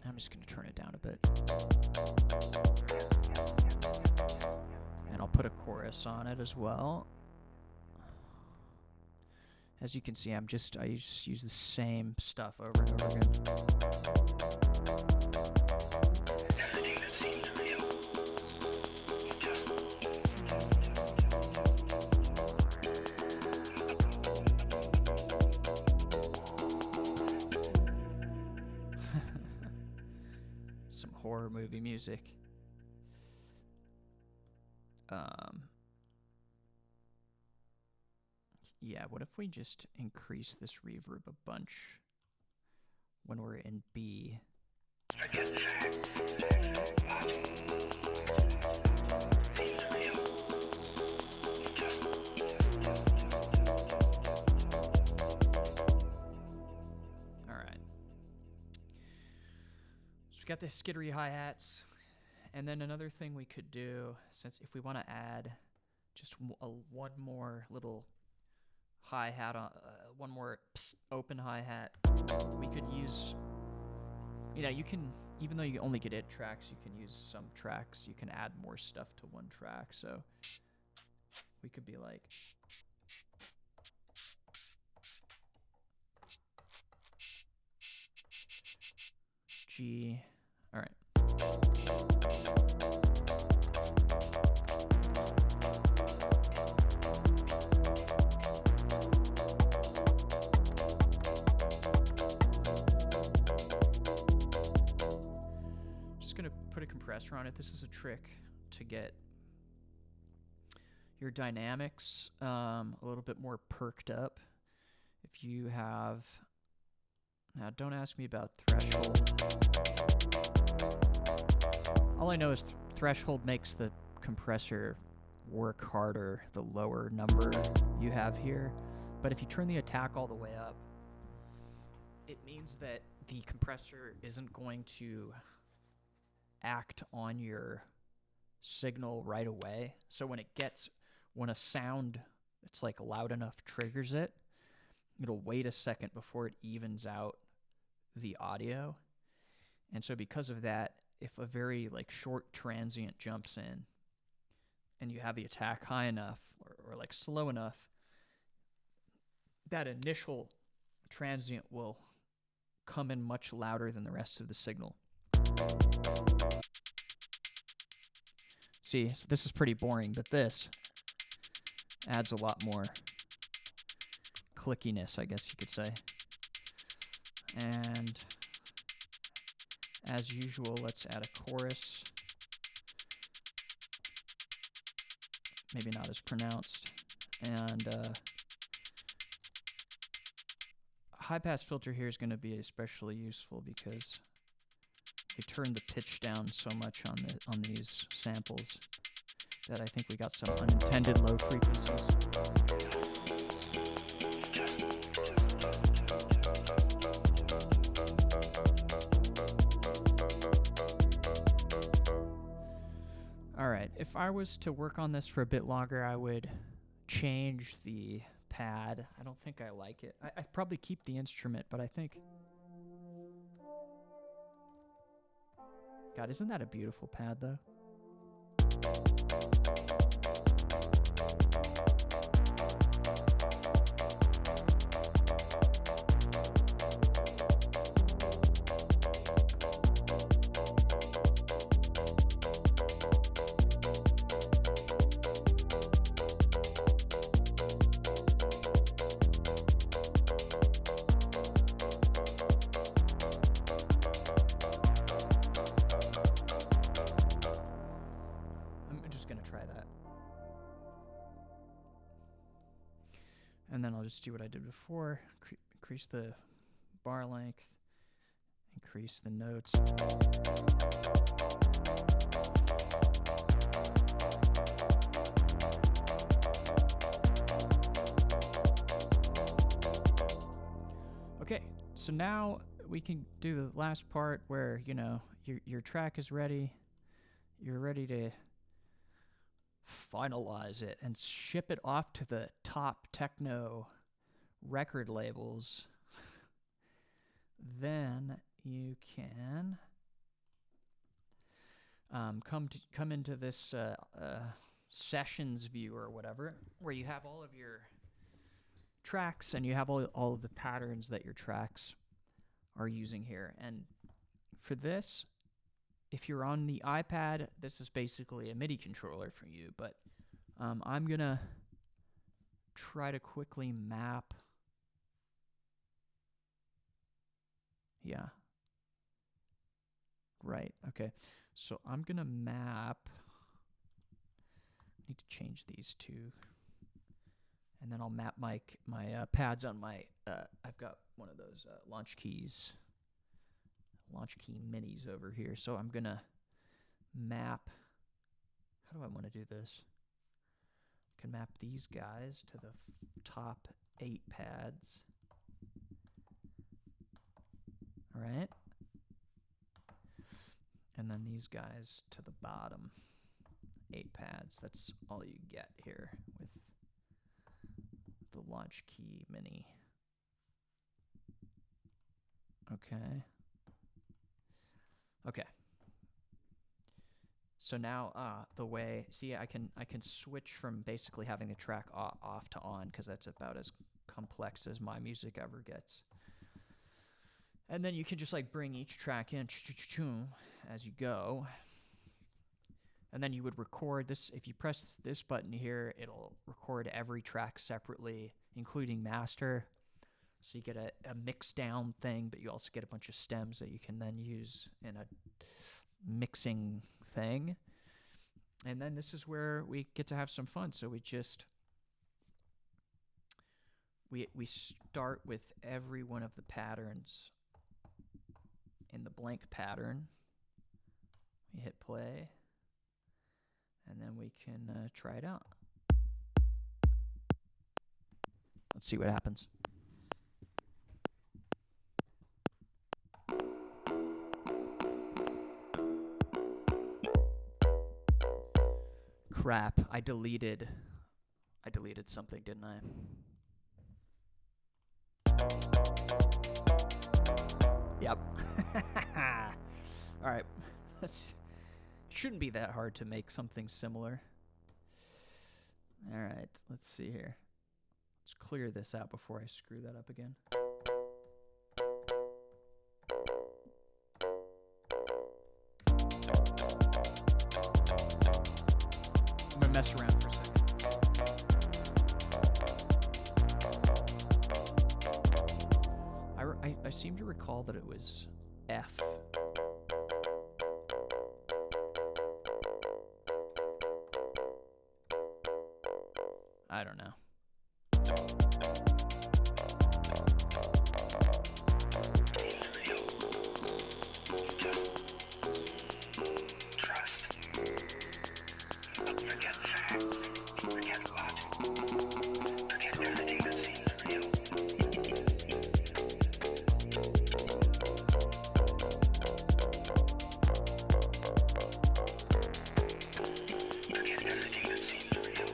I'm just going to turn it down a bit. And I'll put a chorus on it as well. As you can see, I just use the same stuff over and over again. horror movie music. Yeah, what if we just increase this reverb a bunch when we're in B? Alright. So we got the skittery hi-hats. And then another thing we could do, since if we want to add just one more little hi-hat, one more open hi-hat, we could use, you can, even though you only get it tracks, you can use some tracks, you can add more stuff to one track, so we could be like, G, all right. Going to put a compressor on it. This is a trick to get your dynamics a little bit more perked up. If you have, now don't ask me about threshold. All I know is threshold makes the compressor work harder the lower number you have here. But if you turn the attack all the way up, it means that the compressor isn't going to act on your signal right away. So when a sound it's like loud enough triggers it, it'll wait a second before it evens out the audio. And so because of that, if a very like short transient jumps in and you have the attack high enough or like slow enough, that initial transient will come in much louder than the rest of the signal. See, so this is pretty boring, but this adds a lot more clickiness, I guess you could say. And as usual, let's add a chorus. Maybe not as pronounced. And a high-pass filter here is going to be especially useful because we turned the pitch down so much on these samples that I think we got some unintended low frequencies. All right, if I was to work on this for a bit longer, I would change the pad. I don't think I like it. I'd probably keep the instrument, but I think... God, isn't that a beautiful pad, though? And then I'll just do what I did before, increase the bar length, increase the notes. Okay, so now we can do the last part where, your track is ready. You're ready to finalize it and ship it off to the top techno record labels. Then you can come into this sessions view or whatever, where you have all of your tracks and you have all of the patterns that your tracks are using here. And for this, if you're on the iPad, this is basically a MIDI controller for you, but I'm going to try to quickly map. Yeah. right. Okay. So I'm going to map. I need to change these two. And then I'll map my pads on my, I've got one of those launch key minis over here. So I'm going to map, how do I want to do this? I can map these guys to the top 8 pads. All right. And then these guys to the bottom 8 pads. That's all you get here with the launch key mini. Okay. Okay. So now the way, see, I can switch from basically having the track off to on, because that's about as complex as my music ever gets. And then you can just like bring each track in as you go. And then you would record this. If you press this button here, it'll record every track separately, including master. So you get a mix down thing, but you also get a bunch of stems that you can then use in a mixing thing. And then this is where we get to have some fun. So we just we start with every one of the patterns in the blank pattern. We hit play, and then we can try it out. Let's see what happens. Crap, I deleted something, didn't I? Yep. All right. Shouldn't be that hard to make something similar. All right, let's see here. Let's clear this out before I screw that up again. I'm gonna mess around for a second. I seem to recall that it was F. I don't know. Just trust. Forget facts. Forget what? Forget everything that seems real. Forget everything that seems real.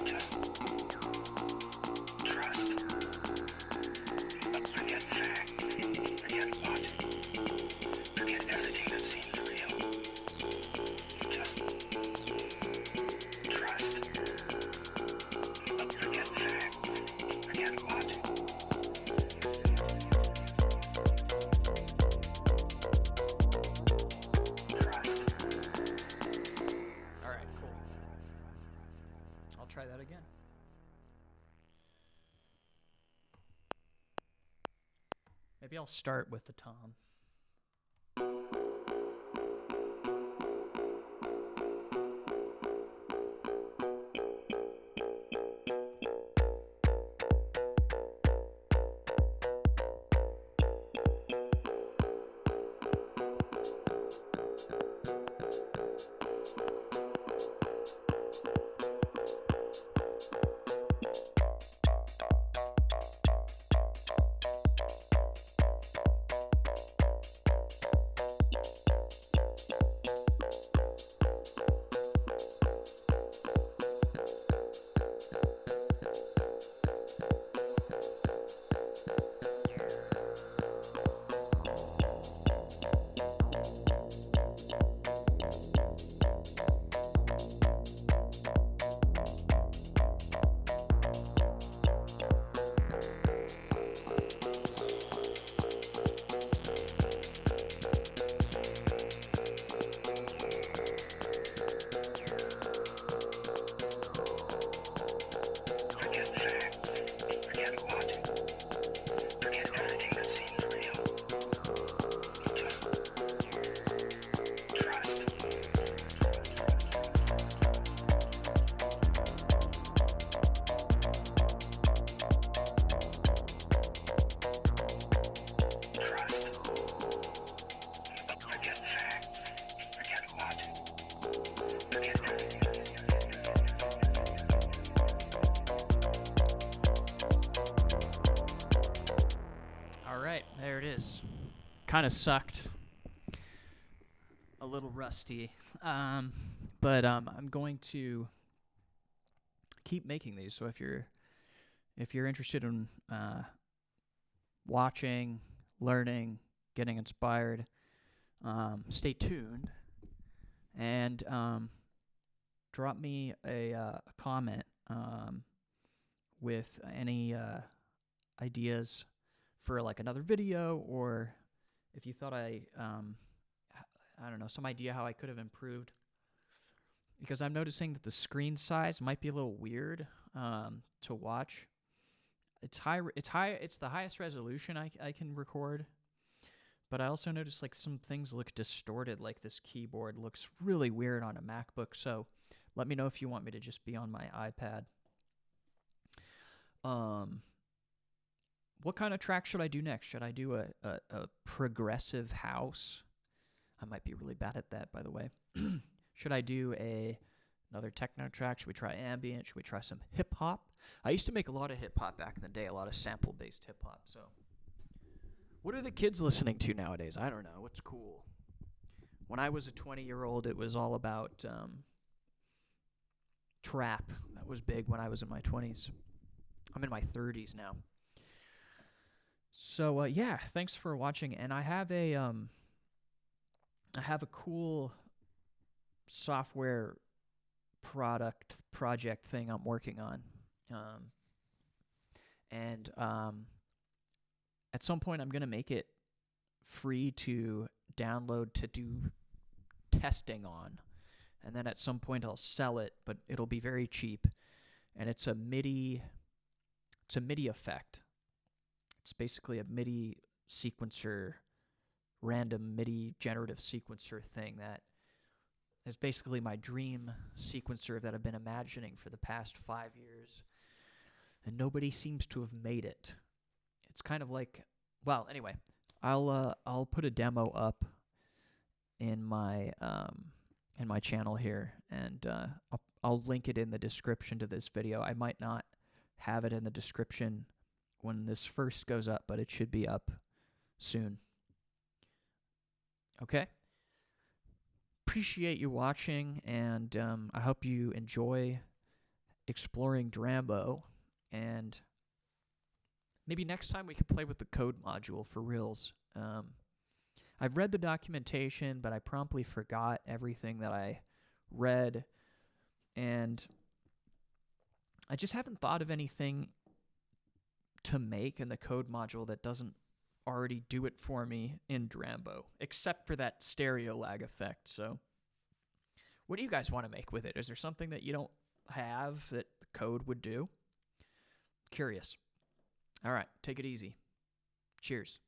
Just trust. Forget facts. Forget what? Forget everything that seems real. Just trust. Forget facts. Forget what? Trust. All right, cool. I'll try that again. Maybe I'll start with the tom. kind of sucked. A little rusty. But I'm going to keep making these. So if you're interested in watching, learning, getting inspired, stay tuned and drop me a comment with any ideas for like another video, or if you thought I don't know, some idea how I could have improved, because I'm noticing that the screen size might be a little weird to watch. It's the highest resolution I can record, but I also noticed like some things look distorted, like this keyboard looks really weird on a MacBook. So let me know if you want me to just be on my iPad. What kind of track should I do next? Should I do a progressive house? I might be really bad at that, by the way. Should I do another techno track? Should we try ambient? Should we try some hip-hop? I used to make a lot of hip-hop back in the day, a lot of sample-based hip-hop. So what are the kids listening to nowadays? I don't know. What's cool? When I was a 20-year-old, it was all about trap. That was big when I was in my 20s. I'm in my 30s now. So, yeah, thanks for watching. And I have a cool software project thing I'm working on. And at some point I'm going to make it free to download to do testing on. And then at some point I'll sell it, but it'll be very cheap. And it's a MIDI effect. It's basically a MIDI sequencer, random MIDI generative sequencer thing that is basically my dream sequencer that I've been imagining for the past 5 years, and nobody seems to have made it. It's kind of like, well, anyway, I'll put a demo up in my channel here, and I'll link it in the description to this video. I might not have it in the description when this first goes up, but it should be up soon. Okay? Appreciate you watching, and I hope you enjoy exploring Drambo, and maybe next time we can play with the code module for reals. I've read the documentation, but I promptly forgot everything that I read, and I just haven't thought of anything to make in the code module that doesn't already do it for me in Drambo, except for that stereo lag effect. So what do you guys want to make with it? Is there something that you don't have that the code would do? Curious. All right, take it easy. Cheers.